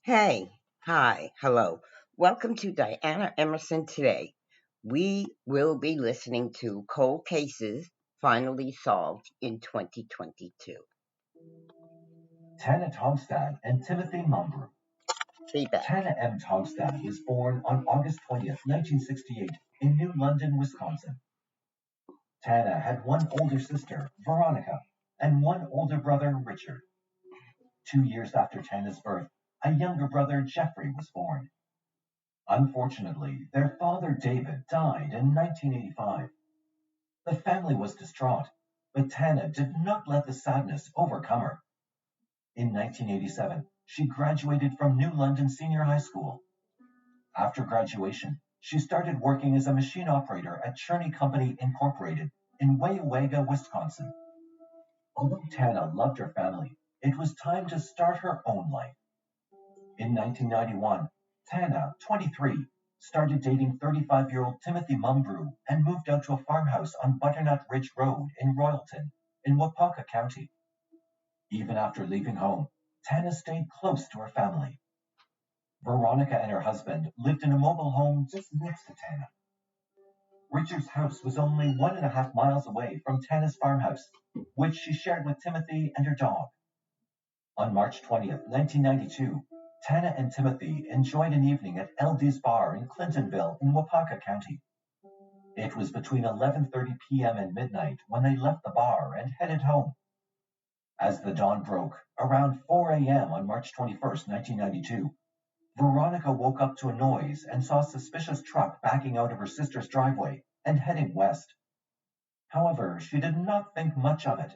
Hey, hi, hello. Welcome to Diana Emerson today. We will be listening to Cold Cases Finally Solved in 2022. Tana Togstad and Timothy Mumbrew. Feedback. Tana M. Togstad was born on August 20th, 1968, in New London, Wisconsin. Tana had one older sister, Veronica, and one older brother, Richard. 2 years after Tana's birth, a younger brother, Jeffrey, was born. Unfortunately, their father, David, died in 1985. The family was distraught, but Tana did not let the sadness overcome her. In 1987, she graduated from New London Senior High School. After graduation, she started working as a machine operator at Cherney Company Incorporated in Weyauwega, Wisconsin. Although Tana loved her family, it was time to start her own life. In 1991, Tana, 23, started dating 35-year-old Timothy Mumbrew and moved out to a farmhouse on Butternut Ridge Road in Royalton, in Waupaca County. Even after leaving home, Tana stayed close to her family. Veronica and her husband lived in a mobile home just next to Tana. Richard's house was only 1.5 miles away from Tana's farmhouse, which she shared with Timothy and her dog. On March 20th, 1992, Tana and Timothy enjoyed an evening at LD's Bar in Clintonville in Waupaca County. It was between 11:30 p.m. and midnight when they left the bar and headed home. As the dawn broke, around 4 a.m. on March 21st, 1992, Veronica woke up to a noise and saw a suspicious truck backing out of her sister's driveway and heading west. However, she did not think much of it.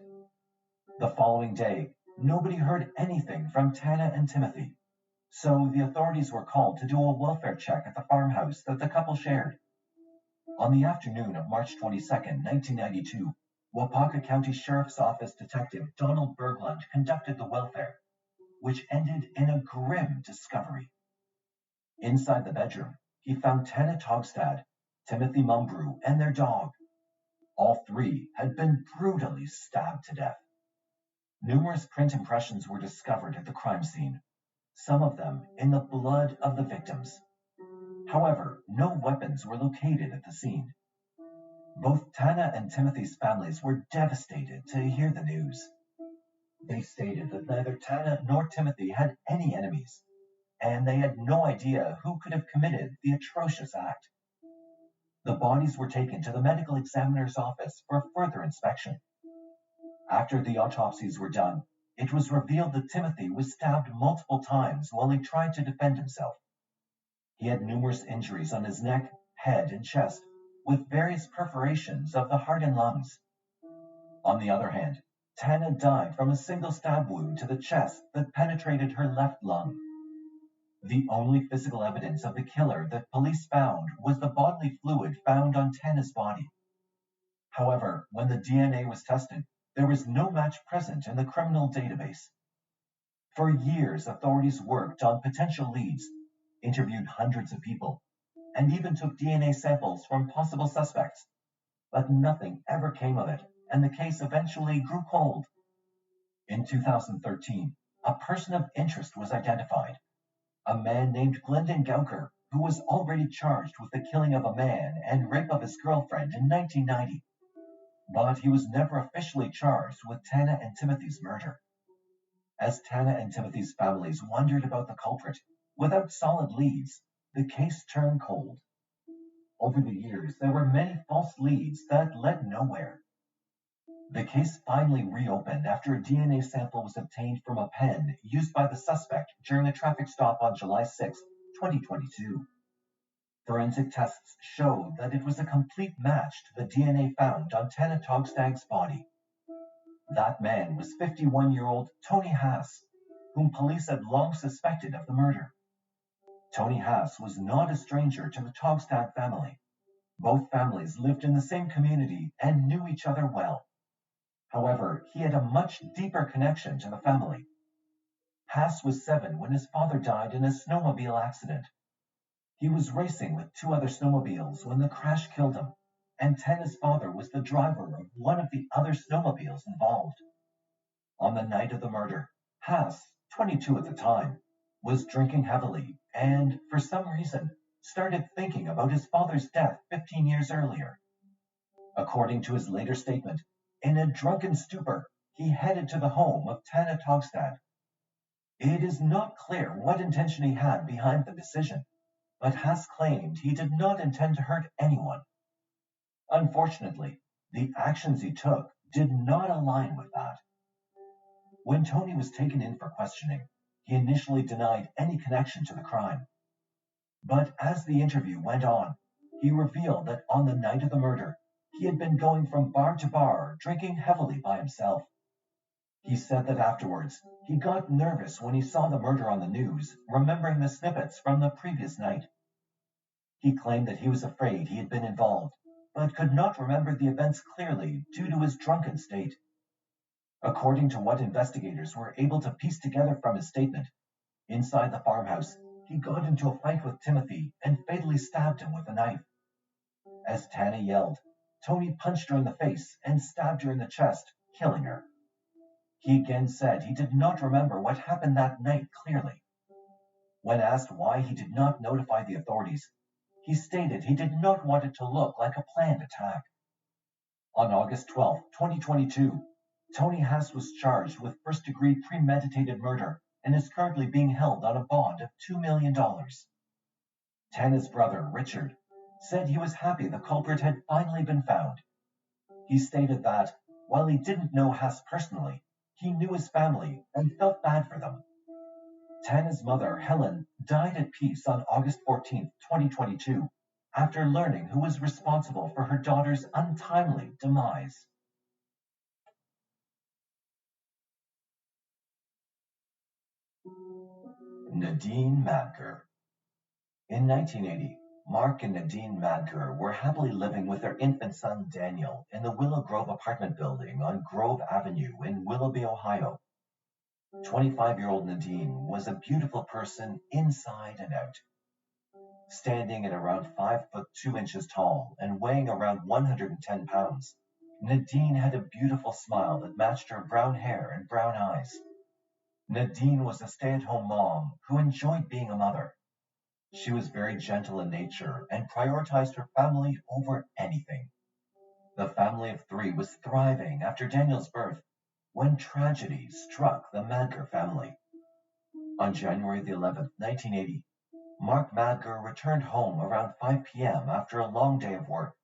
The following day, nobody heard anything from Tana and Timothy, so the authorities were called to do a welfare check at the farmhouse that the couple shared. On the afternoon of March 22nd, 1992, Waupaca County Sheriff's Office Detective Donald Berglund conducted the welfare, which ended in a grim discovery. Inside the bedroom, he found Tana Togstad, Timothy Mumbrew, and their dog. All three had been brutally stabbed to death. Numerous print impressions were discovered at the crime scene, some of them in the blood of the victims. However, no weapons were located at the scene. Both Tana and Timothy's families were devastated to hear the news. They stated that neither Tana nor Timothy had any enemies, and they had no idea who could have committed the atrocious act. The bodies were taken to the medical examiner's office for further inspection. After the autopsies were done, it was revealed that Timothy was stabbed multiple times while he tried to defend himself. He had numerous injuries on his neck, head, and chest, with various perforations of the heart and lungs. On the other hand, Tana died from a single stab wound to the chest that penetrated her left lung. The only physical evidence of the killer that police found was the bodily fluid found on Tana's body. However, when the DNA was tested, there was no match present in the criminal database. For years, authorities worked on potential leads, interviewed hundreds of people, and even took DNA samples from possible suspects. But nothing ever came of it, and the case eventually grew cold. In 2013, a person of interest was identified, a man named Glendon Gauker, who was already charged with the killing of a man and rape of his girlfriend in 1990. But he was never officially charged with Tana and Timothy's murder. As Tana and Timothy's families wondered about the culprit, without solid leads, the case turned cold. Over the years, there were many false leads that led nowhere. The case finally reopened after a DNA sample was obtained from a pen used by the suspect during a traffic stop on July 6, 2022. Forensic tests showed that it was a complete match to the DNA found on Tana Togstad's body. That man was 51-year-old Tony Haas, whom police had long suspected of the murder. Tony Haas was not a stranger to the Togstad family. Both families lived in the same community and knew each other well. However, he had a much deeper connection to the family. Haas was 7 when his father died in a snowmobile accident. He was racing with 2 other snowmobiles when the crash killed him, and Tana's father was the driver of one of the other snowmobiles involved. On the night of the murder, Haas, 22 at the time, was drinking heavily and, for some reason, started thinking about his father's death 15 years earlier. According to his later statement, in a drunken stupor, he headed to the home of Tana Togstad. It is not clear what intention he had behind the decision, but Haas claimed he did not intend to hurt anyone. Unfortunately, the actions he took did not align with that. When Tony was taken in for questioning, he initially denied any connection to the crime. But as the interview went on, he revealed that on the night of the murder, he had been going from bar to bar, drinking heavily by himself. He said that afterwards, he got nervous when he saw the murder on the news, remembering the snippets from the previous night. He claimed that he was afraid he had been involved, but could not remember the events clearly due to his drunken state. According to what investigators were able to piece together from his statement, inside the farmhouse, he got into a fight with Timothy and fatally stabbed him with a knife. As Tana yelled, Tony punched her in the face and stabbed her in the chest, killing her. He again said he did not remember what happened that night clearly. When asked why he did not notify the authorities, he stated he did not want it to look like a planned attack. On August 12, 2022, Tony Haas was charged with first-degree premeditated murder and is currently being held on a bond of $2 million. Tana's brother, Richard, said he was happy the culprit had finally been found. He stated that, while he didn't know Haas personally, he knew his family and felt bad for them. Tana's mother, Helen, died at peace on August 14, 2022, after learning who was responsible for her daughter's untimely demise. Nadine Madker. In 1980, Mark and Nadine Madker were happily living with their infant son Daniel in the Willow Grove apartment building on Grove Avenue in Willoughby, Ohio. 25-year-old Nadine was a beautiful person inside and out. Standing at around 5 foot 2 inches tall and weighing around 110 pounds, Nadine had a beautiful smile that matched her brown hair and brown eyes. Nadine was a stay-at-home mom who enjoyed being a mother. She was very gentle in nature and prioritized her family over anything. The family of 3 was thriving after Daniel's birth when tragedy struck the Madker family. On January the 11th, 1980, Mark Madker returned home around 5 p.m. after a long day of work.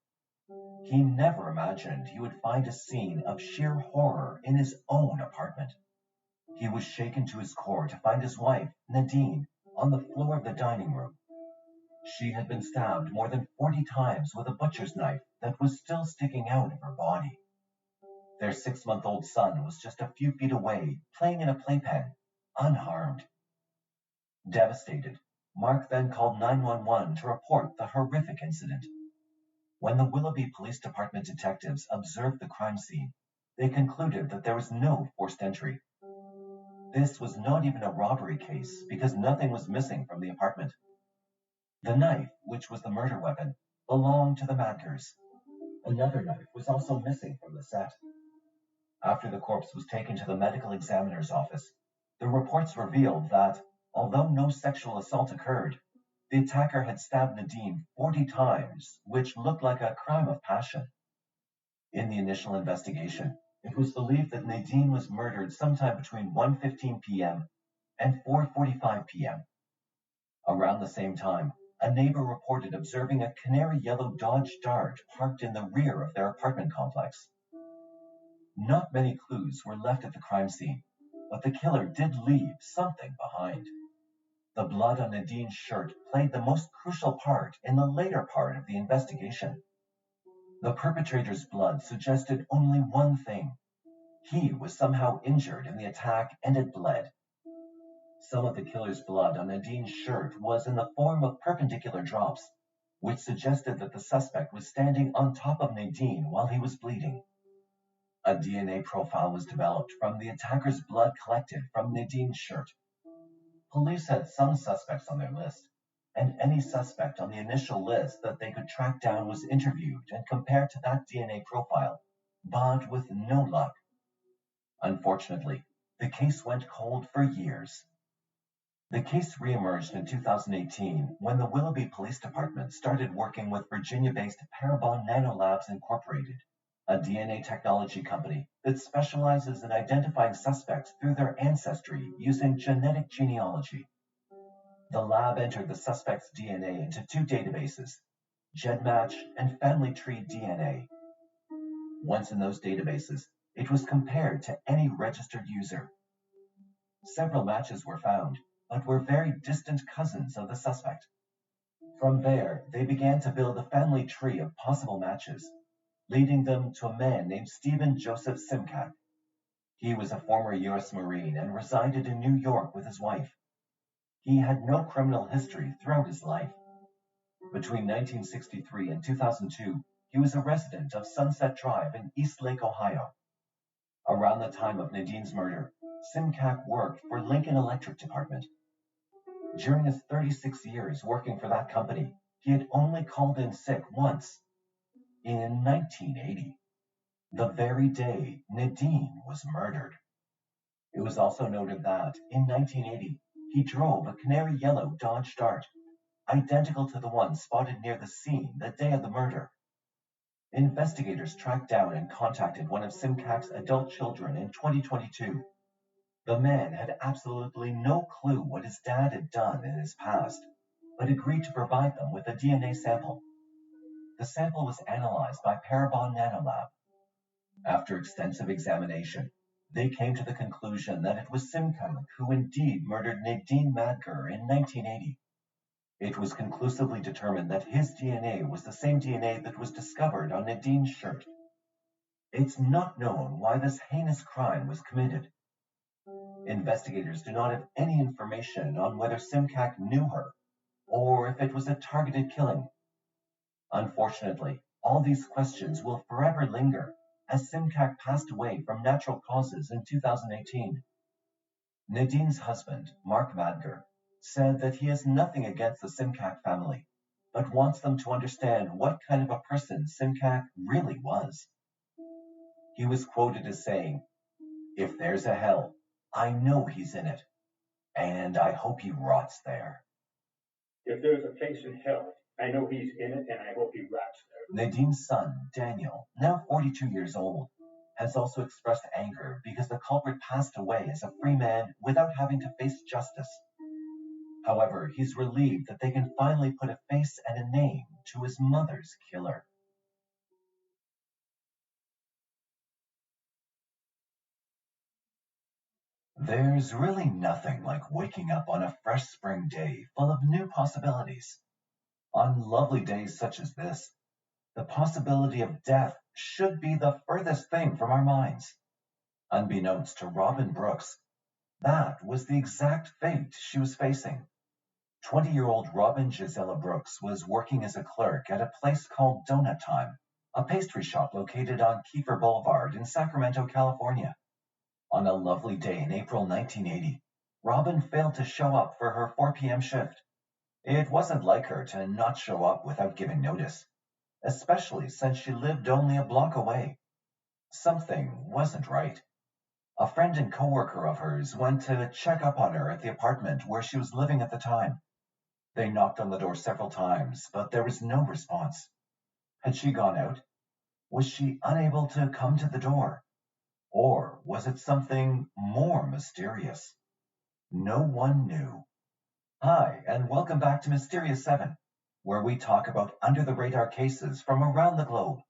He never imagined he would find a scene of sheer horror in his own apartment. He was shaken to his core to find his wife, Nadine, on the floor of the dining room. She had been stabbed more than 40 times with a butcher's knife that was still sticking out of her body. Their 6-month-old son was just a few feet away, playing in a playpen, unharmed. Devastated, Mark then called 911 to report the horrific incident. When the Willoughby Police Department detectives observed the crime scene, they concluded that there was no forced entry. This was not even a robbery case because nothing was missing from the apartment. The knife, which was the murder weapon, belonged to the Madkers. Another knife was also missing from the set. After the corpse was taken to the medical examiner's office, the reports revealed that, although no sexual assault occurred, the attacker had stabbed Nadine 40 times, which looked like a crime of passion. In the initial investigation, it was believed that Nadine was murdered sometime between 1:15 p.m. and 4:45 p.m. Around the same time, a neighbor reported observing a canary yellow Dodge Dart parked in the rear of their apartment complex. Not many clues were left at the crime scene, but the killer did leave something behind. The blood on Nadine's shirt played the most crucial part in the later part of the investigation. The perpetrator's blood suggested only one thing. He was somehow injured in the attack and had bled. Some of the killer's blood on Nadine's shirt was in the form of perpendicular drops, which suggested that the suspect was standing on top of Nadine while he was bleeding. A DNA profile was developed from the attacker's blood collected from Nadine's shirt. Police had some suspects on their list, and any suspect on the initial list that they could track down was interviewed and compared to that DNA profile, but with no luck. Unfortunately, the case went cold for years. The case reemerged in 2018 when the Willoughby Police Department started working with Virginia-based Parabon Nanolabs Incorporated, a DNA technology company that specializes in identifying suspects through their ancestry using genetic genealogy. The lab entered the suspect's DNA into two databases, GEDmatch and Family Tree DNA. Once in those databases, it was compared to any registered user. Several matches were found, but were very distant cousins of the suspect. From there, they began to build a family tree of possible matches, leading them to a man named Stephen Joseph Simcak. He was a former U.S. Marine and resided in New York with his wife. He had no criminal history throughout his life. Between 1963 and 2002, he was a resident of Sunset Drive in East Lake, Ohio. Around the time of Nadine's murder, Simcak worked for Lincoln Electric Department. During his 36 years working for that company, he had only called in sick once, in 1980, the very day Nadine was murdered. It was also noted that, in 1980, he drove a canary yellow Dodge Dart, identical to the one spotted near the scene the day of the murder. Investigators tracked down and contacted one of Simcak's adult children in 2022. The man had absolutely no clue what his dad had done in his past, but agreed to provide them with a DNA sample. The sample was analyzed by Parabon Nanolab. After extensive examination, they came to the conclusion that it was Simcak who indeed murdered Nadine Madger in 1980. It was conclusively determined that his DNA was the same DNA that was discovered on Nadine's shirt. It's not known why this heinous crime was committed. Investigators do not have any information on whether Simcak knew her, or if it was a targeted killing. Unfortunately, all these questions will forever linger, as Simcak passed away from natural causes in 2018. Nadine's husband, Mark Madger, said that he has nothing against the Simcak family, but wants them to understand what kind of a person Simcak really was. He was quoted as saying, "If there's a hell, I know he's in it, and I hope he rots there." If there's a place in hell, I know he's in it, and I hope he rots there. Nadine's son, Daniel, now 42 years old, has also expressed anger because the culprit passed away as a free man without having to face justice. However, he's relieved that they can finally put a face and a name to his mother's killer. There's really nothing like waking up on a fresh spring day full of new possibilities. On lovely days such as this, the possibility of death should be the furthest thing from our minds. Unbeknownst to Robin Brooks, that was the exact fate she was facing. 20-year-old Robin Gisela Brooks was working as a clerk at a place called Donut Time, a pastry shop located on Kiefer Boulevard in Sacramento, California. On a lovely day in April 1980, Robin failed to show up for her 4 p.m. shift. It wasn't like her to not show up without giving notice, especially since she lived only a block away. Something wasn't right. A friend and coworker of hers went to check up on her at the apartment where she was living at the time. They knocked on the door several times, but there was no response. Had she gone out? Was she unable to come to the door? Or was it something more mysterious? No one knew. Hi, and welcome back to Mysterious 7, where we talk about under-the-radar cases from around the globe.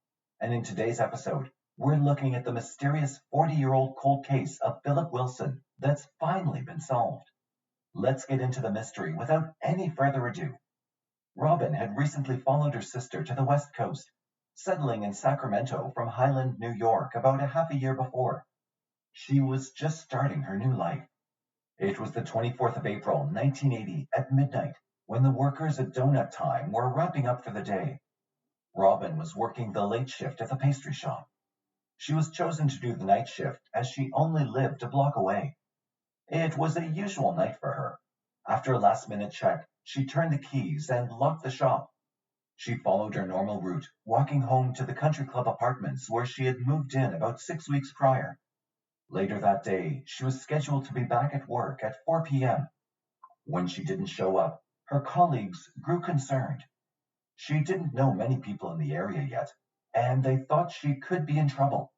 And in today's episode, we're looking at the mysterious 40-year-old cold case of Philip Wilson that's finally been solved. Let's get into the mystery without any further ado. Robin had recently followed her sister to the West Coast, settling in Sacramento from Highland, New York about a half a year before. She was just starting her new life. It was the 24th of April, 1980, at midnight, when the workers at Donut Time were wrapping up for the day. Robin was working the late shift at the pastry shop. She was chosen to do the night shift as she only lived a block away. It was a usual night for her. After a last-minute check, she turned the keys and locked the shop. She followed her normal route, walking home to the country club apartments where she had moved in about 6 weeks prior. Later that day, she was scheduled to be back at work at 4 p.m. When she didn't show up, her colleagues grew concerned. She didn't know many people in the area yet, and they thought she could be in trouble.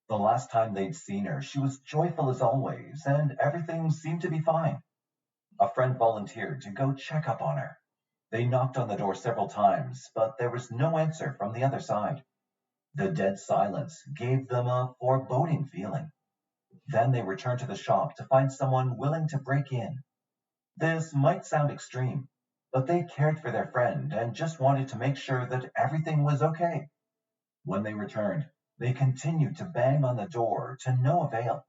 The last time they'd seen her, she was joyful as always, and everything seemed to be fine. A friend volunteered to go check up on her. They knocked on the door several times, but there was no answer from the other side. The dead silence gave them a foreboding feeling. Then they returned to the shop to find someone willing to break in. This might sound extreme, but they cared for their friend and just wanted to make sure that everything was okay. When they returned, they continued to bang on the door to no avail.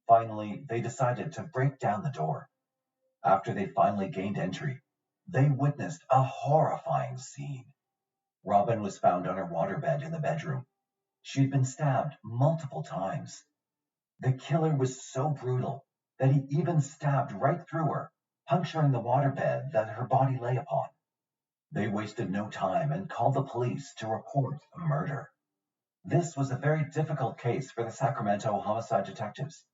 Finally, they decided to break down the door. After they finally gained entry, they witnessed a horrifying scene. Robin was found on her waterbed in the bedroom. She'd been stabbed multiple times. The killer was so brutal that he even stabbed right through her, puncturing the waterbed that her body lay upon. They wasted no time and called the police to report a murder. This was a very difficult case for the Sacramento homicide detectives.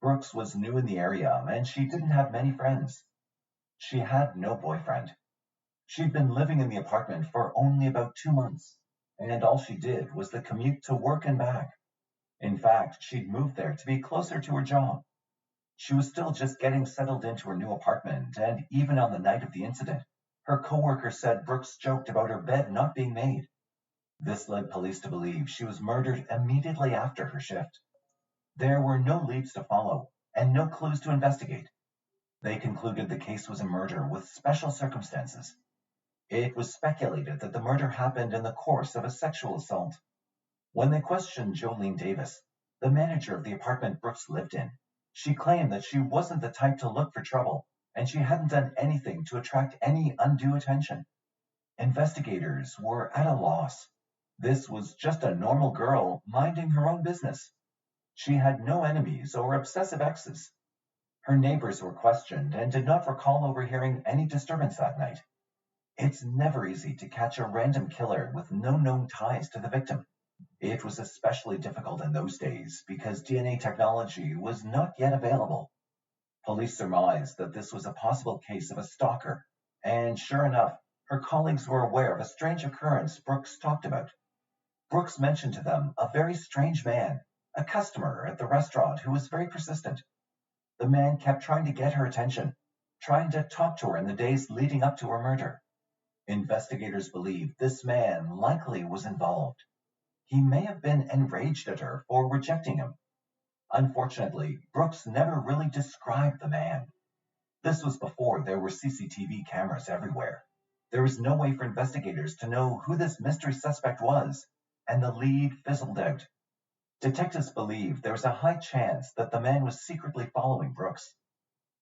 Brooks was new in the area and she didn't have many friends. She had no boyfriend. She'd been living in the apartment for only about 2 months, and all she did was the commute to work and back. In fact, she'd moved there to be closer to her job. She was still just getting settled into her new apartment, and even on the night of the incident, her coworker said Brooks joked about her bed not being made. This led police to believe she was murdered immediately after her shift. There were no leads to follow and no clues to investigate. They concluded the case was a murder with special circumstances. It was speculated that the murder happened in the course of a sexual assault. When they questioned Jolene Davis, the manager of the apartment Brooks lived in, she claimed that she wasn't the type to look for trouble, and she hadn't done anything to attract any undue attention. Investigators were at a loss. This was just a normal girl minding her own business. She had no enemies or obsessive exes. Her neighbors were questioned and did not recall overhearing any disturbance that night. It's never easy to catch a random killer with no known ties to the victim. It was especially difficult in those days because DNA technology was not yet available. Police surmised that this was a possible case of a stalker, and sure enough, her colleagues were aware of a strange occurrence Brooks talked about. Brooks mentioned to them a very strange man, a customer at the restaurant who was very persistent. The man kept trying to get her attention, trying to talk to her in the days leading up to her murder. Investigators believe this man likely was involved. He may have been enraged at her for rejecting him. Unfortunately, Brooks never really described the man. This was before there were CCTV cameras everywhere. There was no way for investigators to know who this mystery suspect was, and the lead fizzled out. Detectives believe there was a high chance that the man was secretly following Brooks.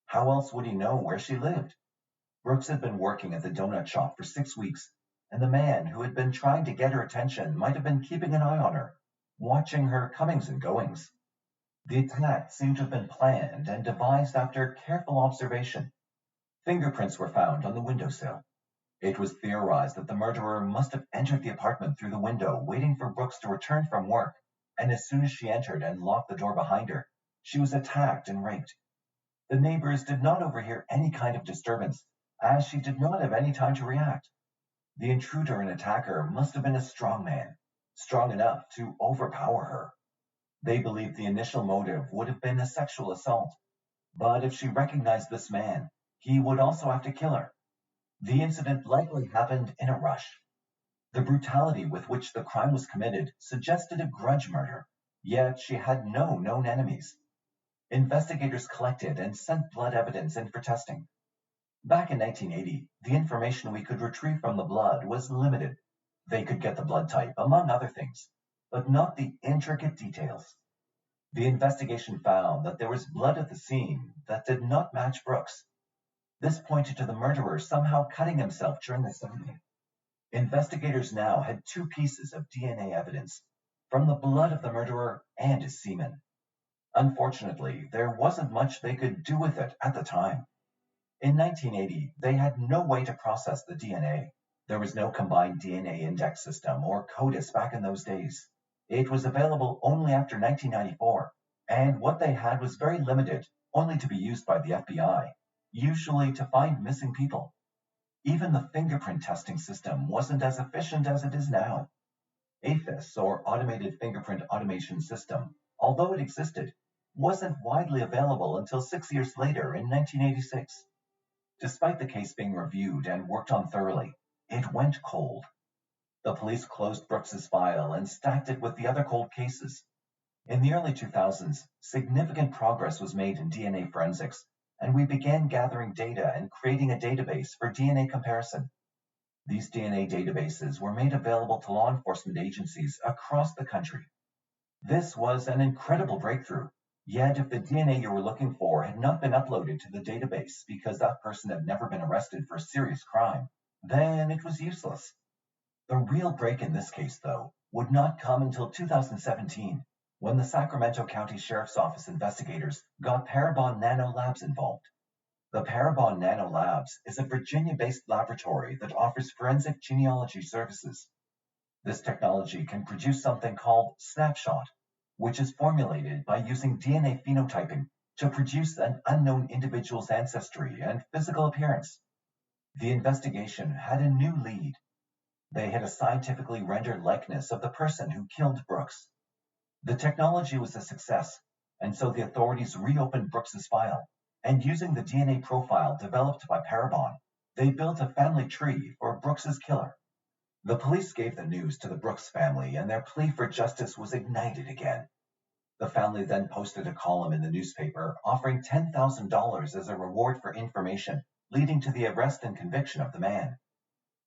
How else would he know where she lived? Brooks had been working at the donut shop for 6 weeks, and the man who had been trying to get her attention might have been keeping an eye on her, watching her comings and goings. The attack seemed to have been planned and devised after careful observation. Fingerprints were found on the windowsill. It was theorized that the murderer must have entered the apartment through the window, waiting for Brooks to return from work, and as soon as she entered and locked the door behind her, she was attacked and raped. The neighbors did not overhear any kind of disturbance, as she did not have any time to react. The intruder and attacker must have been a strong man, strong enough to overpower her. They believed the initial motive would have been a sexual assault, but if she recognized this man, he would also have to kill her. The incident likely happened in a rush. The brutality with which the crime was committed suggested a grudge murder, yet she had no known enemies. Investigators collected and sent blood evidence in for testing. Back in 1980, the information we could retrieve from the blood was limited. They could get the blood type, among other things, but not the intricate details. The investigation found that there was blood at the scene that did not match Brooks. This pointed to the murderer somehow cutting himself during the stabbing. Investigators now had 2 pieces of DNA evidence, from the blood of the murderer and his semen. Unfortunately, there wasn't much they could do with it at the time. In 1980, they had no way to process the DNA. There was no combined DNA index system or CODIS back in those days. It was available only after 1994, and what they had was very limited, only to be used by the FBI. usually to find missing people. Even the fingerprint testing system wasn't as efficient as it is now. AFIS, or Automated Fingerprint Automation System, although it existed, wasn't widely available until 6 years later in 1986. Despite the case being reviewed and worked on thoroughly, it went cold. The police closed Brooks's file and stacked it with the other cold cases. In the early 2000s, significant progress was made in DNA forensics, and we began gathering data and creating a database for DNA comparison. These DNA databases were made available to law enforcement agencies across the country. This was an incredible breakthrough, yet if the DNA you were looking for had not been uploaded to the database because that person had never been arrested for a serious crime, then it was useless. The real break in this case, though, would not come until 2017, when the Sacramento County Sheriff's Office investigators got Parabon Nano Labs involved. The Parabon Nano Labs is a Virginia-based laboratory that offers forensic genealogy services. This technology can produce something called Snapshot, which is formulated by using DNA phenotyping to produce an unknown individual's ancestry and physical appearance. The investigation had a new lead. They had a scientifically rendered likeness of the person who killed Brooks. The technology was a success, and so the authorities reopened Brooks's file, and using the DNA profile developed by Parabon, they built a family tree for Brooks's killer. The police gave the news to the Brooks family, and their plea for justice was ignited again. The family then posted a column in the newspaper offering $10,000 as a reward for information, leading to the arrest and conviction of the man.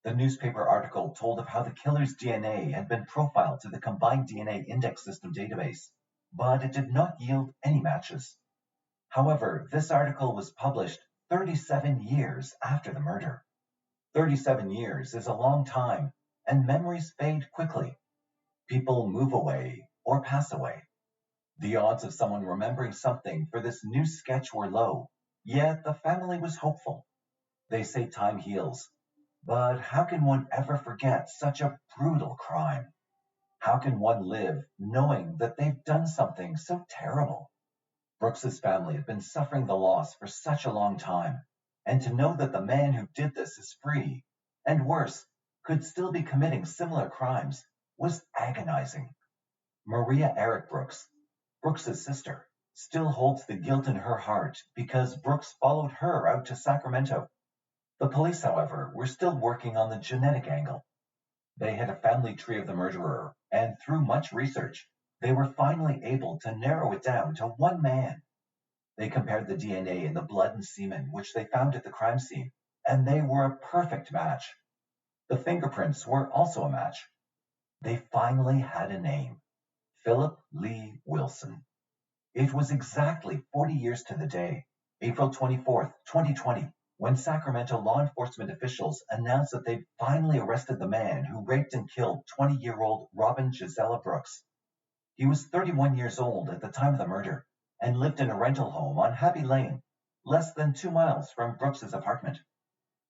The newspaper article told of how the killer's DNA had been profiled to the Combined DNA Index System database, but it did not yield any matches. However, this article was published 37 years after the murder. 37 years is a long time, and memories fade quickly. People move away or pass away. The odds of someone remembering something for this new sketch were low, yet the family was hopeful. They say time heals. But how can one ever forget such a brutal crime? How can one live knowing that they've done something so terrible? Brooks's family had been suffering the loss for such a long time, and to know that the man who did this is free, and worse, could still be committing similar crimes, was agonizing. Maria Eric Brooks, Brooks's sister, still holds the guilt in her heart because Brooks followed her out to Sacramento. The police, however, were still working on the genetic angle. They had a family tree of the murderer, and through much research, they were finally able to narrow it down to one man. They compared the DNA in the blood and semen which they found at the crime scene, and they were a perfect match. The fingerprints were also a match. They finally had a name: Philip Lee Wilson. It was exactly 40 years to the day, April 24th, 2020, when Sacramento law enforcement officials announced that they'd finally arrested the man who raped and killed 20-year-old Robin Gisela Brooks. He was 31 years old at the time of the murder and lived in a rental home on Happy Lane, less than 2 miles from Brooks's apartment.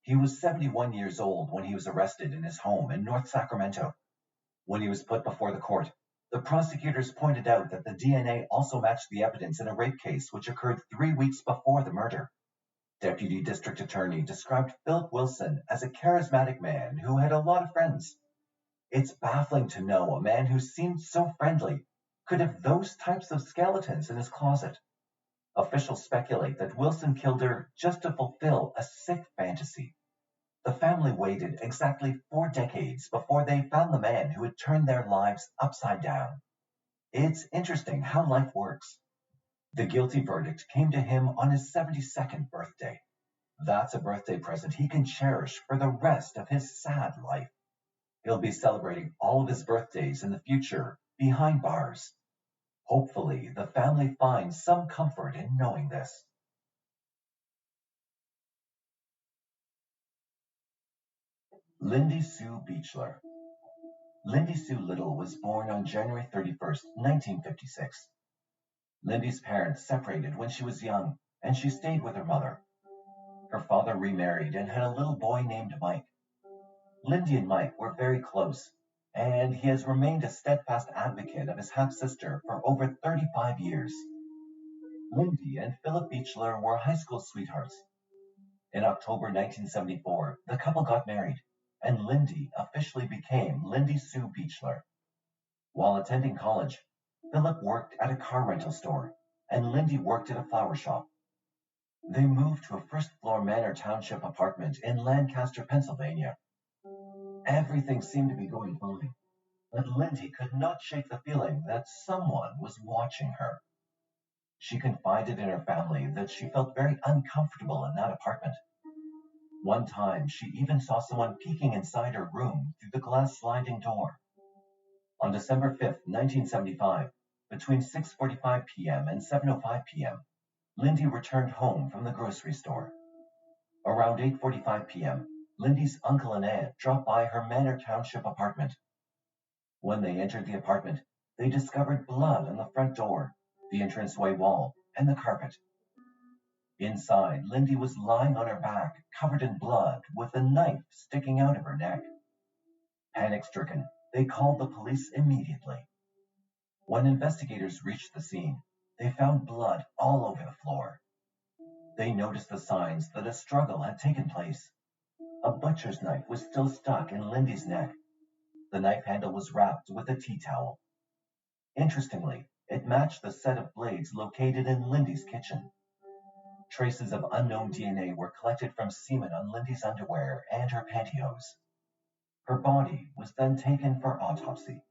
He was 71 years old when he was arrested in his home in North Sacramento. When he was put before the court, the prosecutors pointed out that the DNA also matched the evidence in a rape case which occurred 3 weeks before the murder. Deputy District Attorney described Philip Wilson as a charismatic man who had a lot of friends. It's baffling to know a man who seemed so friendly could have those types of skeletons in his closet. Officials speculate that Wilson killed her just to fulfill a sick fantasy. The family waited exactly 4 decades before they found the man who had turned their lives upside down. It's interesting how life works. The guilty verdict came to him on his 72nd birthday. That's a birthday present he can cherish for the rest of his sad life. He'll be celebrating all of his birthdays in the future behind bars. Hopefully, the family finds some comfort in knowing this. Lindy Sue Beechler. Lindy Sue Little was born on January 31st, 1956. Lindy's parents separated when she was young, and she stayed with her mother. Her father remarried and had a little boy named Mike. Lindy and Mike were very close, and he has remained a steadfast advocate of his half-sister for over 35 years. Lindy and Philip Beechler were high school sweethearts. In October 1974, the couple got married, and Lindy officially became Lindy Sue Beechler. While attending college, Philip worked at a car rental store, and Lindy worked at a flower shop. They moved to a first-floor Manor Township apartment in Lancaster, Pennsylvania. Everything seemed to be going fine, but Lindy could not shake the feeling that someone was watching her. She confided in her family that she felt very uncomfortable in that apartment. One time, she even saw someone peeking inside her room through the glass sliding door. On December 5, 1975, between 6:45 p.m. and 7:05 p.m., Lindy returned home from the grocery store. Around 8:45 p.m., Lindy's uncle and aunt dropped by her Manor Township apartment. When they entered the apartment, they discovered blood on the front door, the entranceway wall, and the carpet. Inside, Lindy was lying on her back, covered in blood, with a knife sticking out of her neck. Panic-stricken, they called the police immediately. When investigators reached the scene, they found blood all over the floor. They noticed the signs that a struggle had taken place. A butcher's knife was still stuck in Lindy's neck. The knife handle was wrapped with a tea towel. Interestingly, it matched the set of blades located in Lindy's kitchen. Traces of unknown DNA were collected from semen on Lindy's underwear and her pantyhose. Her body was then taken for autopsy.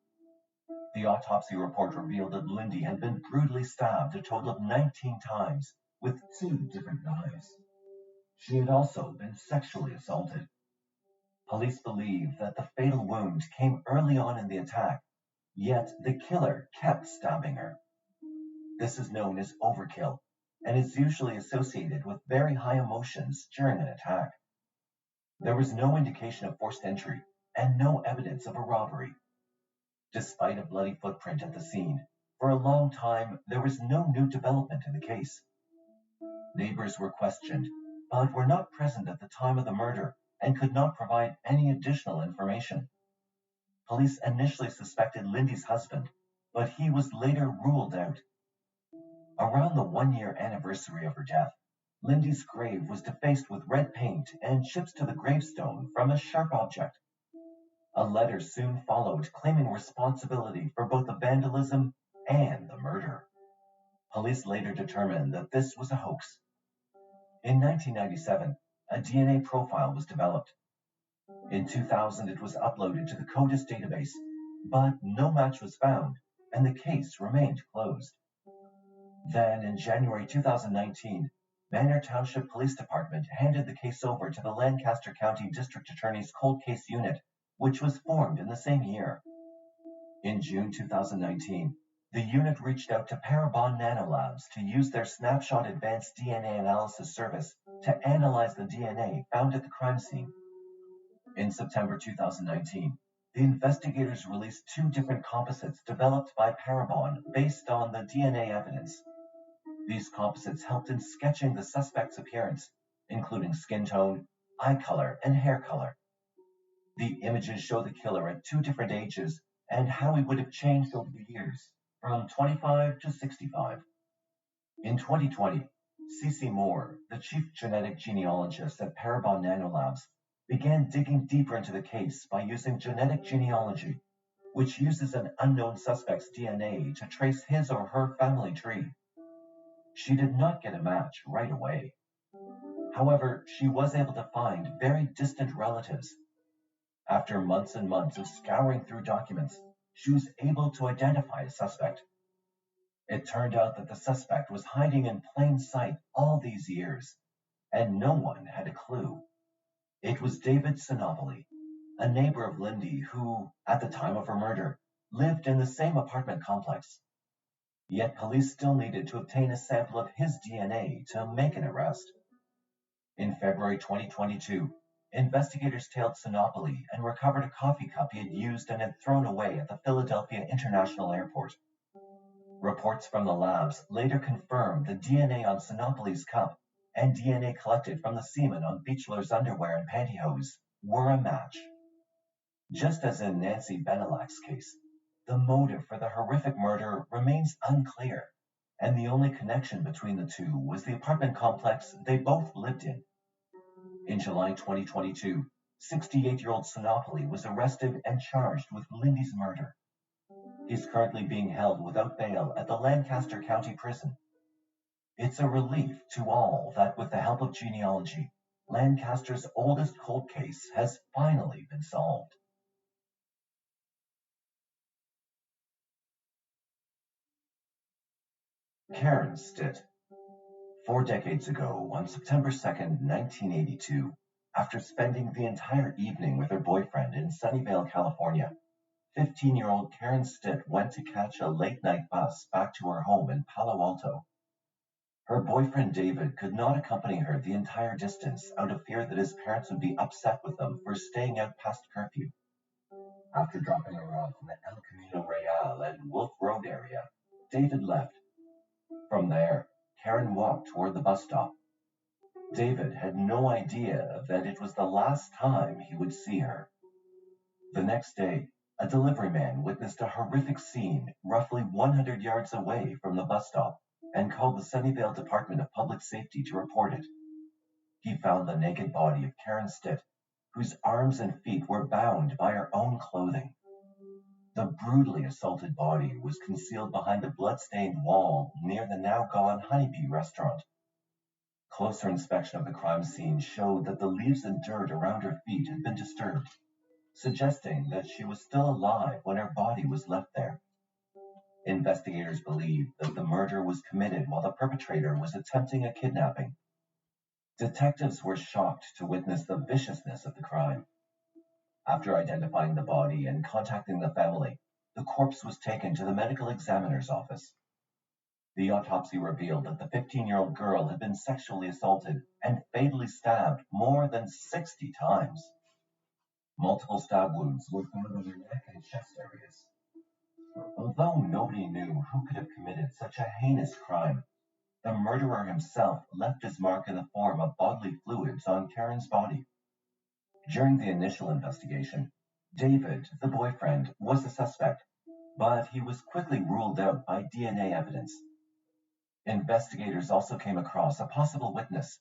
The autopsy report revealed that Lindy had been brutally stabbed a total of 19 times with 2 different knives. She had also been sexually assaulted. Police believe that the fatal wound came early on in the attack, yet the killer kept stabbing her. This is known as overkill, and is usually associated with very high emotions during an attack. There was no indication of forced entry, and no evidence of a robbery. Despite a bloody footprint at the scene, for a long time there was no new development in the case. Neighbors were questioned, but were not present at the time of the murder and could not provide any additional information. Police initially suspected Lindy's husband, but he was later ruled out. Around the 1-year anniversary of her death, Lindy's grave was defaced with red paint and chips to the gravestone from a sharp object. A letter soon followed claiming responsibility for both the vandalism and the murder. Police later determined that this was a hoax. In 1997, a DNA profile was developed. In 2000, it was uploaded to the CODIS database, but no match was found, and the case remained closed. Then, in January 2019, Manor Township Police Department handed the case over to the Lancaster County District Attorney's Cold Case Unit, which was formed in the same year. In June 2019, the unit reached out to Parabon Nanolabs to use their Snapshot Advanced DNA Analysis service to analyze the DNA found at the crime scene. In September 2019, the investigators released 2 different composites developed by Parabon based on the DNA evidence. These composites helped in sketching the suspect's appearance, including skin tone, eye color, and hair color. The images show the killer at 2 different ages and how he would have changed over the years, from 25 to 65. In 2020, C.C. Moore, the chief genetic genealogist at Parabon Nanolabs, began digging deeper into the case by using genetic genealogy, which uses an unknown suspect's DNA to trace his or her family tree. She did not get a match right away. However, she was able to find very distant relatives. After months and months of scouring through documents, she was able to identify a suspect. It turned out that the suspect was hiding in plain sight all these years, and no one had a clue. It was David Sinopoli, a neighbor of Lindy who, at the time of her murder, lived in the same apartment complex. Yet police still needed to obtain a sample of his DNA to make an arrest. In February 2022, investigators tailed Sinopoli and recovered a coffee cup he had used and had thrown away at the Philadelphia International Airport. Reports from the labs later confirmed the DNA on Sinopoli's cup and DNA collected from the semen on Beechler's underwear and pantyhose were a match. Just as in Nancy Benelak's case, the motive for the horrific murder remains unclear, and the only connection between the two was the apartment complex they both lived in. In July 2022, 68-year-old Sinopoli was arrested and charged with Lindy's murder. He's currently being held without bail at the Lancaster County Prison. It's a relief to all that with the help of genealogy, Lancaster's oldest cold case has finally been solved. Karen Stitt. 4 decades ago, on September 2nd, 1982, after spending the entire evening with her boyfriend in Sunnyvale, California, 15-year-old Karen Stitt went to catch a late-night bus back to her home in Palo Alto. Her boyfriend David could not accompany her the entire distance out of fear that his parents would be upset with them for staying out past curfew. After dropping her off in the El Camino Real and Wolf Road area, David left. From there, Karen walked toward the bus stop. David had no idea that it was the last time he would see her. The next day, a delivery man witnessed a horrific scene roughly 100 yards away from the bus stop and called the Sunnyvale Department of Public Safety to report it. He found the naked body of Karen Stitt, whose arms and feet were bound by her own clothing. The brutally assaulted body was concealed behind a blood-stained wall near the now-gone Honeybee restaurant. Closer inspection of the crime scene showed that the leaves and dirt around her feet had been disturbed, suggesting that she was still alive when her body was left there. Investigators believe that the murder was committed while the perpetrator was attempting a kidnapping. Detectives were shocked to witness the viciousness of the crime. After identifying the body and contacting the family, the corpse was taken to the medical examiner's office. The autopsy revealed that the 15-year-old girl had been sexually assaulted and fatally stabbed more than 60 times. Multiple stab wounds were found on her neck and chest areas. Although nobody knew who could have committed such a heinous crime, the murderer himself left his mark in the form of bodily fluids on Karen's body. During the initial investigation, David, the boyfriend, was the suspect, but he was quickly ruled out by DNA evidence. Investigators also came across a possible witness,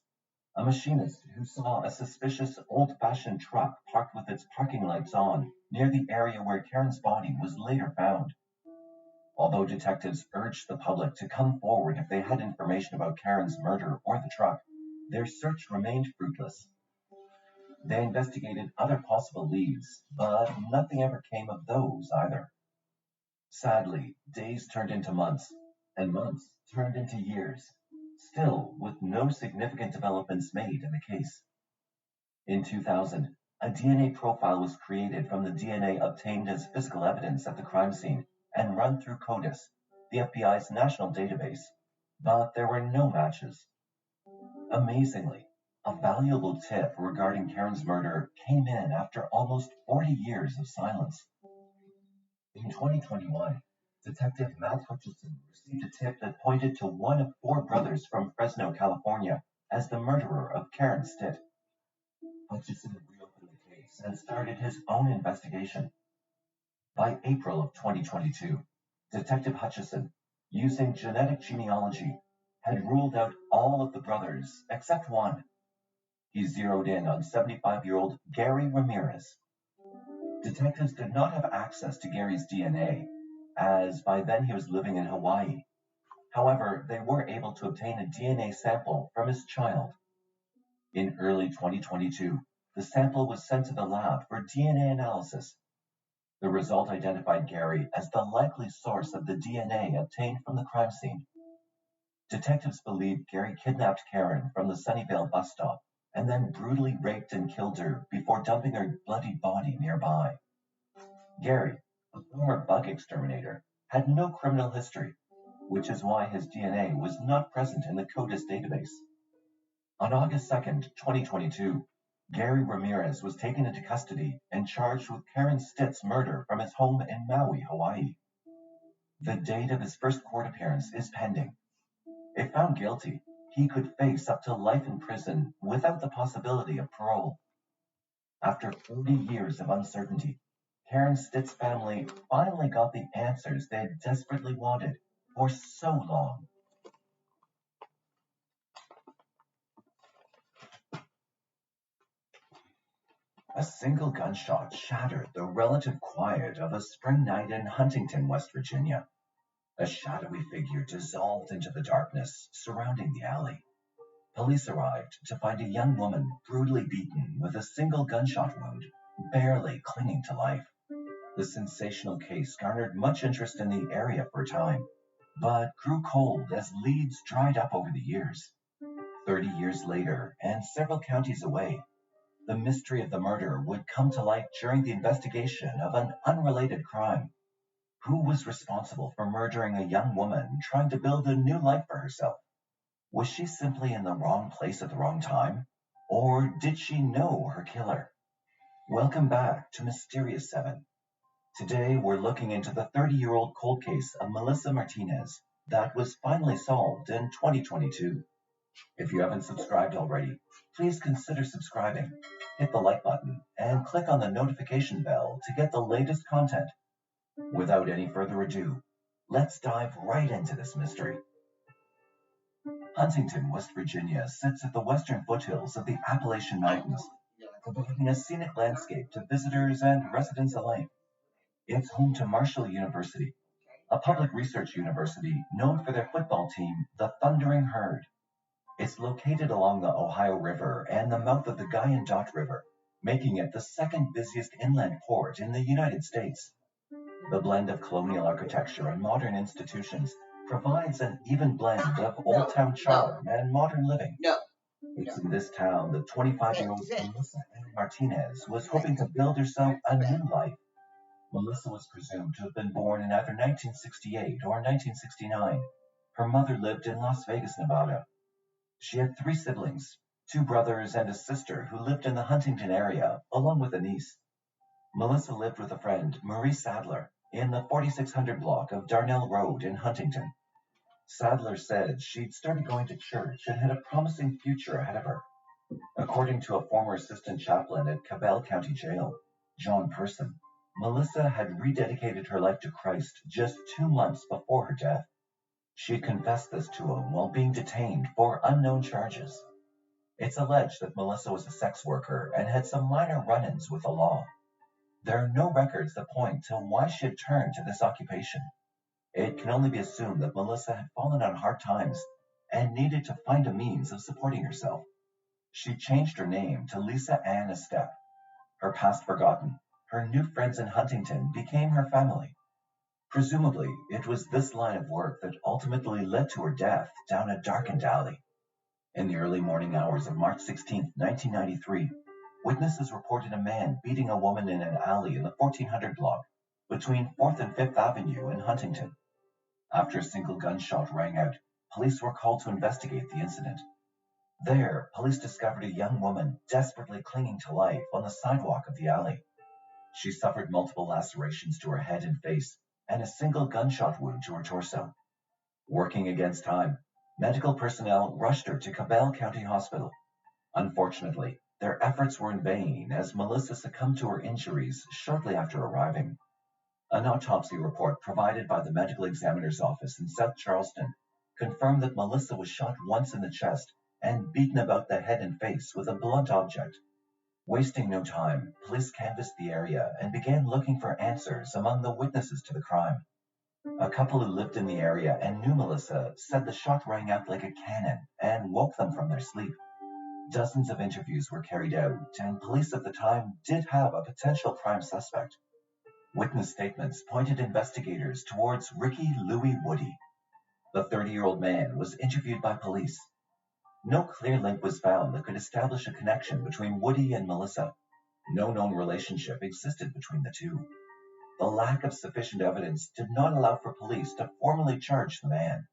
a machinist who saw a suspicious old-fashioned truck parked with its parking lights on near the area where Karen's body was later found. Although detectives urged the public to come forward if they had information about Karen's murder or the truck, their search remained fruitless. They investigated other possible leads, but nothing ever came of those either. Sadly, days turned into months, and months turned into years, still with no significant developments made in the case. In 2000, a DNA profile was created from the DNA obtained as physical evidence at the crime scene and run through CODIS, the FBI's national database, but there were no matches. Amazingly, a valuable tip regarding Karen's murder came in after almost 40 years of silence. In 2021, Detective Matt Hutchison received a tip that pointed to one of 4 brothers from Fresno, California, as the murderer of Karen Stitt. Hutchison reopened the case and started his own investigation. By April of 2022, Detective Hutchison, using genetic genealogy, had ruled out all of the brothers except one. He zeroed in on 75-year-old Gary Ramirez. Detectives did not have access to Gary's DNA, as by then he was living in Hawaii. However, they were able to obtain a DNA sample from his child. In early 2022, the sample was sent to the lab for DNA analysis. The result identified Gary as the likely source of the DNA obtained from the crime scene. Detectives believe Gary kidnapped Karen from the Sunnyvale bus stop and then brutally raped and killed her before dumping her bloody body nearby. Gary, a former bug exterminator, had no criminal history, which is why his DNA was not present in the CODIS database. On August 2nd, 2022, Gary Ramirez was taken into custody and charged with Karen Stitt's murder from his home in Maui, Hawaii. The date of his first court appearance is pending. If found guilty, he could face up to life in prison without the possibility of parole. After 40 years of uncertainty, Karen Stitt's family finally got the answers they had desperately wanted for so long. A single gunshot shattered the relative quiet of a spring night in Huntington, West Virginia. A shadowy figure dissolved into the darkness surrounding the alley. Police arrived to find a young woman brutally beaten with a single gunshot wound, barely clinging to life. The sensational case garnered much interest in the area for a time, but grew cold as leads dried up over the years. 30 years later, and several counties away, the mystery of the murder would come to light during the investigation of an unrelated crime. Who was responsible for murdering a young woman trying to build a new life for herself? Was she simply in the wrong place at the wrong time? Or did she know her killer? Welcome back to Mysterious 7. Today we're looking into the 30-year-old cold case of Melissa Martinez that was finally solved in 2022. If you haven't subscribed already, please consider subscribing. Hit the like button and click on the notification bell to get the latest content. Without any further ado, let's dive right into this mystery. Huntington, West Virginia sits at the western foothills of the Appalachian Mountains, providing a scenic landscape to visitors and residents alike. It's home to Marshall University, a public research university known for their football team, the Thundering Herd. It's located along the Ohio River and the mouth of the Guyandotte River, making it the second busiest inland port in the United States. The blend of colonial architecture and modern institutions provides an even blend of old town charm and modern living. It's in this town that 25-year-old Melissa Martinez was hoping to build herself a new life. Melissa was presumed to have been born in either 1968 or 1969. Her mother lived in Las Vegas, Nevada. She had 3 siblings, 2 brothers and a sister who lived in the Huntington area, along with a niece. Melissa lived with a friend, Marie Sadler, in the 4600 block of Darnell Road in Huntington. Sadler said she'd started going to church and had a promising future ahead of her. According to a former assistant chaplain at Cabell County Jail, John Person, Melissa had rededicated her life to Christ just 2 months before her death. She confessed this to him while being detained for unknown charges. It's alleged that Melissa was a sex worker and had some minor run-ins with the law. There are no records that point to why she had turned to this occupation. It can only be assumed that Melissa had fallen on hard times and needed to find a means of supporting herself. She changed her name to Lisa Ann Estep. Her past forgotten, her new friends in Huntington became her family. Presumably, it was this line of work that ultimately led to her death down a darkened alley. In the early morning hours of March 16, 1993, witnesses reported a man beating a woman in an alley in the 1400 block between 4th and 5th Avenue in Huntington. After a single gunshot rang out, police were called to investigate the incident. There, police discovered a young woman desperately clinging to life on the sidewalk of the alley. She suffered multiple lacerations to her head and face and a single gunshot wound to her torso. Working against time, medical personnel rushed her to Cabell County Hospital. Unfortunately, their efforts were in vain as Melissa succumbed to her injuries shortly after arriving. An autopsy report provided by the medical examiner's office in South Charleston confirmed that Melissa was shot once in the chest and beaten about the head and face with a blunt object. Wasting no time, police canvassed the area and began looking for answers among the witnesses to the crime. A couple who lived in the area and knew Melissa said the shot rang out like a cannon and woke them from their sleep. Dozens of interviews were carried out, and police at the time did have a potential prime suspect. Witness statements pointed investigators towards Ricky Louis Woody. The 30-year-old man was interviewed by police. No clear link was found that could establish a connection between Woody and Melissa. No known relationship existed between the two. The lack of sufficient evidence did not allow for police to formally charge the man.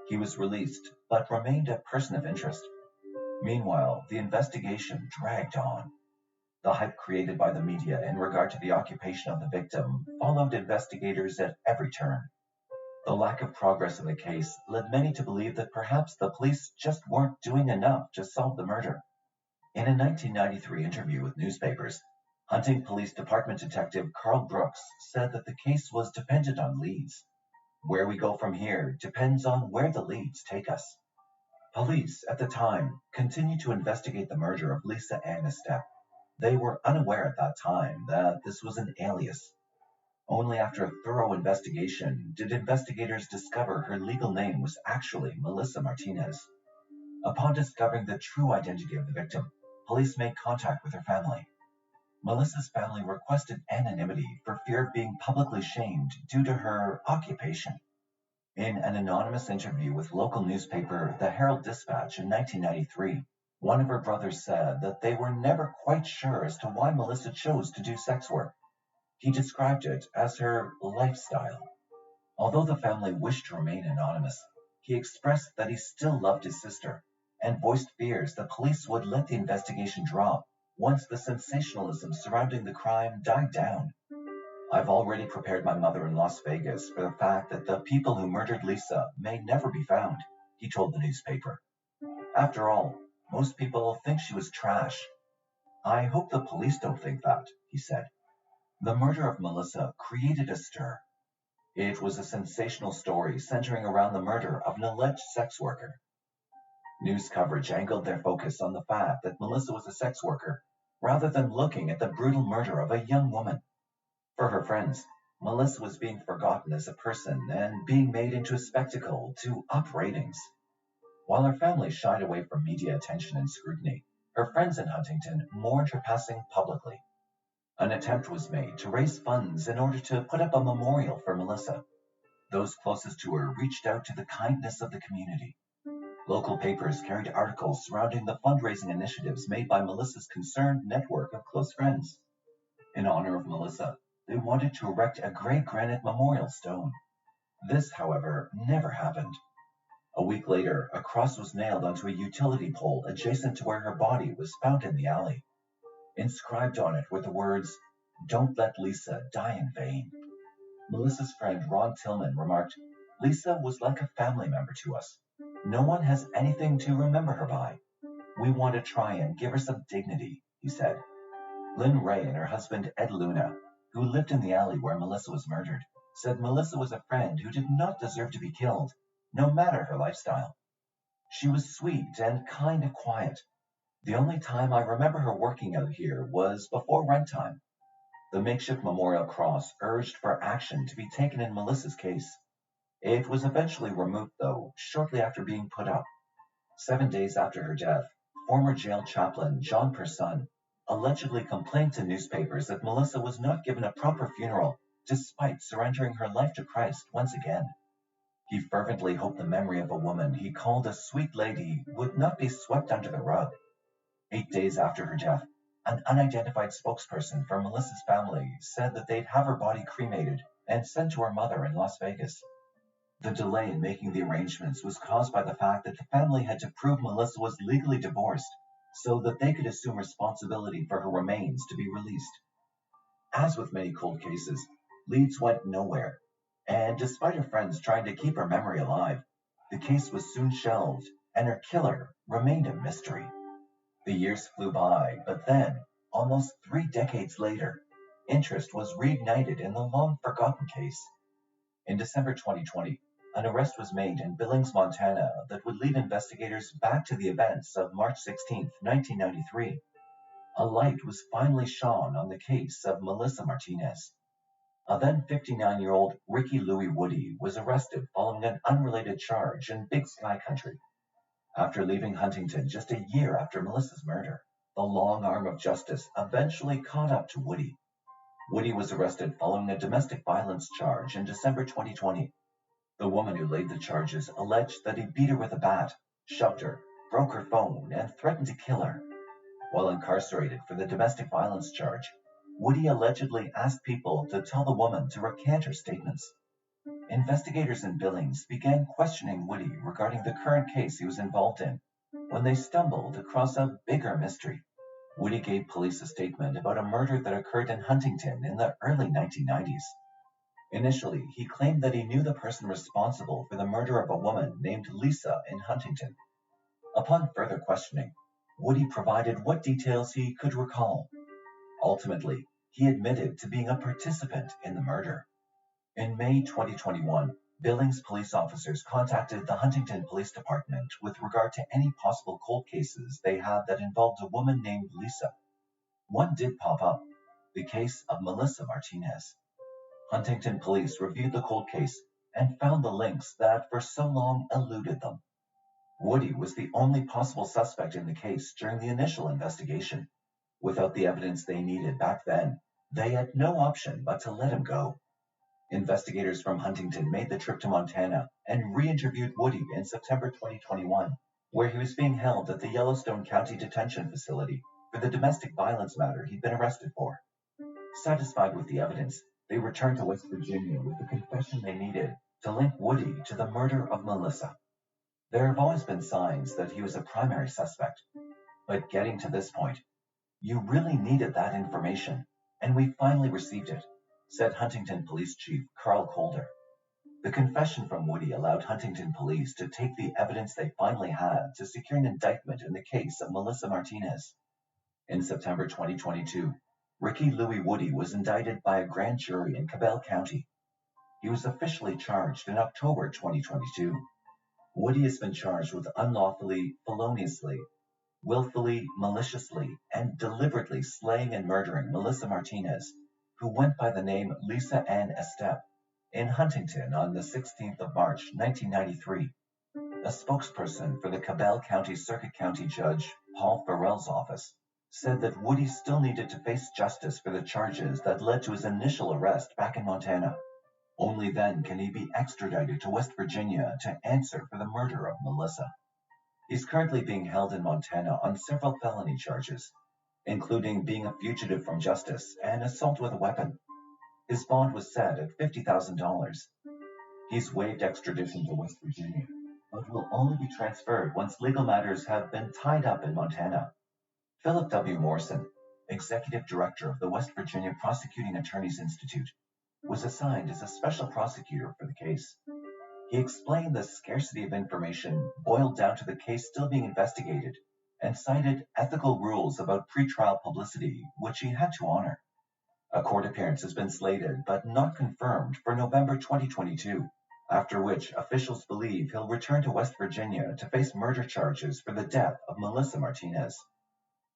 He was released, but remained a person of interest. Meanwhile, the investigation dragged on. The hype created by the media in regard to the occupation of the victim followed investigators at every turn. The lack of progress in the case led many to believe that perhaps the police just weren't doing enough to solve the murder. In a 1993 interview with newspapers, Huntington Police Department Detective Carl Brooks said that the case was dependent on leads. Where we go from here depends on where the leads take us. Police, at the time, continued to investigate the murder of Lisa Ann Estep. They were unaware at that time that this was an alias. Only after a thorough investigation did investigators discover her legal name was actually Melissa Martinez. Upon discovering the true identity of the victim, police made contact with her family. Melissa's family requested anonymity for fear of being publicly shamed due to her occupation. In an anonymous interview with local newspaper The Herald Dispatch in 1993, one of her brothers said that they were never quite sure as to why Melissa chose to do sex work. He described it as her lifestyle. Although the family wished to remain anonymous, he expressed that he still loved his sister and voiced fears the police would let the investigation drop once the sensationalism surrounding the crime died down. I've already prepared my mother in Las Vegas for the fact that the people who murdered Lisa may never be found, he told the newspaper. After all, most people think she was trash. I hope the police don't think that, he said. The murder of Melissa created a stir. It was a sensational story centering around the murder of an alleged sex worker. News coverage angled their focus on the fact that Melissa was a sex worker, rather than looking at the brutal murder of a young woman. For her friends, Melissa was being forgotten as a person and being made into a spectacle to up ratings. While her family shied away from media attention and scrutiny, her friends in Huntington mourned her passing publicly. An attempt was made to raise funds in order to put up a memorial for Melissa. Those closest to her reached out to the kindness of the community. Local papers carried articles surrounding the fundraising initiatives made by Melissa's concerned network of close friends. In honor of Melissa, they wanted to erect a gray granite memorial stone. This, however, never happened. A week later, a cross was nailed onto a utility pole adjacent to where her body was found in the alley. Inscribed on it were the words, "Don't let Lisa die in vain." Melissa's friend Ron Tillman remarked, "Lisa was like a family member to us. No one has anything to remember her by. We want to try and give her some dignity," he said. Lynn Ray and her husband Ed Luna, who lived in the alley where Melissa was murdered, said Melissa was a friend who did not deserve to be killed, no matter her lifestyle. She was sweet and kind of quiet. The only time I remember her working out here was before rent time. The makeshift memorial cross urged for action to be taken in Melissa's case. It was eventually removed, though, shortly after being put up. 7 days after her death, former jail chaplain John Person allegedly complained to newspapers that Melissa was not given a proper funeral despite surrendering her life to Christ once again. He fervently hoped the memory of a woman he called a sweet lady would not be swept under the rug. 8 days after her death, an unidentified spokesperson for Melissa's family said that they'd have her body cremated and sent to her mother in Las Vegas. The delay in making the arrangements was caused by the fact that the family had to prove Melissa was legally divorced so that they could assume responsibility for her remains to be released. As with many cold cases, leads went nowhere, and despite her friends trying to keep her memory alive, the case was soon shelved and her killer remained a mystery. The years flew by, but then, almost 3 decades later, interest was reignited in the long-forgotten case. In December 2020, an arrest was made in Billings, Montana that would lead investigators back to the events of March 16, 1993. A light was finally shone on the case of Melissa Martinez. A then 59-year-old Ricky Louie Woody was arrested following an unrelated charge in Big Sky Country. After leaving Huntington just a year after Melissa's murder, the long arm of justice eventually caught up to Woody. Woody was arrested following a domestic violence charge in December 2020. The woman who laid the charges alleged that he beat her with a bat, shoved her, broke her phone, and threatened to kill her. While incarcerated for the domestic violence charge, Woody allegedly asked people to tell the woman to recant her statements. Investigators in Billings began questioning Woody regarding the current case he was involved in when they stumbled across a bigger mystery. Woody gave police a statement about a murder that occurred in Huntington in the early 1990s. Initially, he claimed that he knew the person responsible for the murder of a woman named Lisa in Huntington. Upon further questioning, Woody provided what details he could recall. Ultimately, he admitted to being a participant in the murder. In May 2021, Billings police officers contacted the Huntington Police Department with regard to any possible cold cases they had that involved a woman named Lisa. one did pop up: the case of Melissa Martinez. Huntington police reviewed the cold case and found the links that for so long eluded them. Woody was the only possible suspect in the case during the initial investigation. Without the evidence they needed back then, they had no option but to let him go. Investigators from Huntington made the trip to Montana and re-interviewed Woody in September 2021, where he was being held at the Yellowstone County Detention Facility for the domestic violence matter he'd been arrested for. Satisfied with the evidence, they returned to West Virginia with the confession they needed to link Woody to the murder of Melissa. There have always been signs that he was a primary suspect, but getting to this point, you really needed that information, and we finally received it, said Huntington Police Chief Carl Colder. The confession from Woody allowed Huntington Police to take the evidence they finally had to secure an indictment in the case of Melissa Martinez. In September 2022, Ricky Louis Woody was indicted by a grand jury in Cabell County. He was officially charged in October 2022. Woody has been charged with unlawfully, feloniously, willfully, maliciously, and deliberately slaying and murdering Melissa Martinez, who went by the name Lisa Ann Estep, in Huntington on the 16th of March, 1993. A spokesperson for the Cabell County Circuit County Judge Paul Farrell's office said that Woody still needed to face justice for the charges that led to his initial arrest back in Montana. Only then can he be extradited to West Virginia to answer for the murder of Melissa. He's currently being held in Montana on several felony charges, including being a fugitive from justice and assault with a weapon. His bond was set at $50,000. He's waived extradition to West Virginia, but will only be transferred once legal matters have been tied up in Montana. Philip W. Morrison, Executive Director of the West Virginia Prosecuting Attorneys Institute, was assigned as a special prosecutor for the case. He explained the scarcity of information boiled down to the case still being investigated and cited ethical rules about pretrial publicity, which he had to honor. A court appearance has been slated but not confirmed for November 2022, after which officials believe he'll return to West Virginia to face murder charges for the death of Melissa Martinez.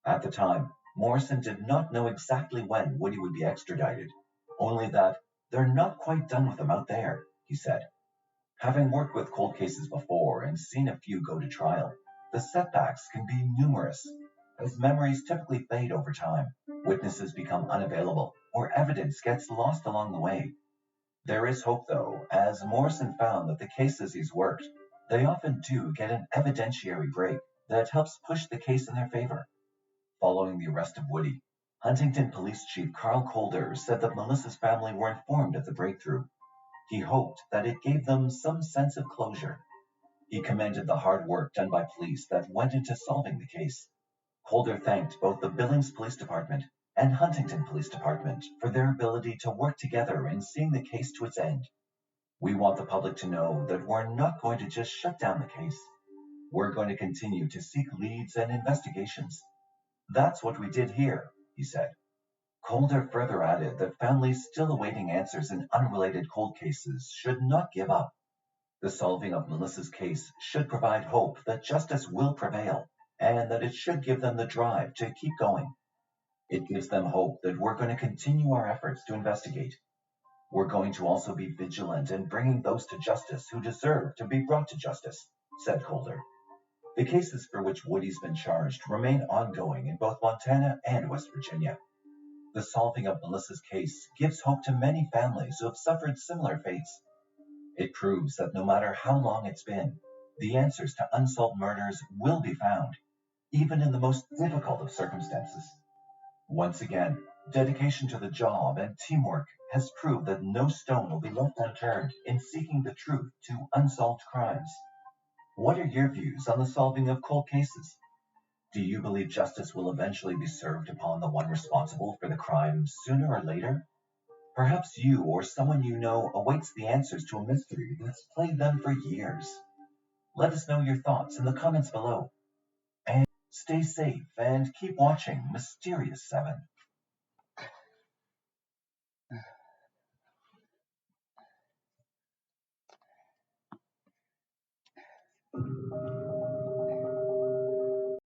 At the time, Morrison did not know exactly when Woody would be extradited, only that they're not quite done with him out there, he said. Having worked with cold cases before and seen a few go to trial, the setbacks can be numerous, as memories typically fade over time, witnesses become unavailable, or evidence gets lost along the way. There is hope, though, as Morrison found that the cases he's worked, they often do get an evidentiary break that helps push the case in their favor. Following the arrest of Woody, Huntington Police Chief Carl Colder said that Melissa's family were informed of the breakthrough. He hoped that it gave them some sense of closure. He commended the hard work done by police that went into solving the case. Colder thanked both the Billings Police Department and Huntington Police Department for their ability to work together in seeing the case to its end. We want the public to know that we're not going to just shut down the case. We're going to continue to seek leads and investigations. That's what we did here, he said. Colder further added that families still awaiting answers in unrelated cold cases should not give up. The solving of Melissa's case should provide hope that justice will prevail, and that it should give them the drive to keep going. It gives them hope that we're going to continue our efforts to investigate. We're going to also be vigilant in bringing those to justice who deserve to be brought to justice, said Colder. The cases for which Woody's been charged remain ongoing in both Montana and West Virginia. The solving of Melissa's case gives hope to many families who have suffered similar fates. It proves that no matter how long it's been, the answers to unsolved murders will be found, even in the most difficult of circumstances. Once again, dedication to the job and teamwork has proved that no stone will be left unturned in seeking the truth to unsolved crimes. What are your views on the solving of cold cases? Do you believe justice will eventually be served upon the one responsible for the crime sooner or later? Perhaps you or someone you know awaits the answers to a mystery that's plagued them for years. Let us know your thoughts in the comments below. And stay safe and keep watching Mysterious 7.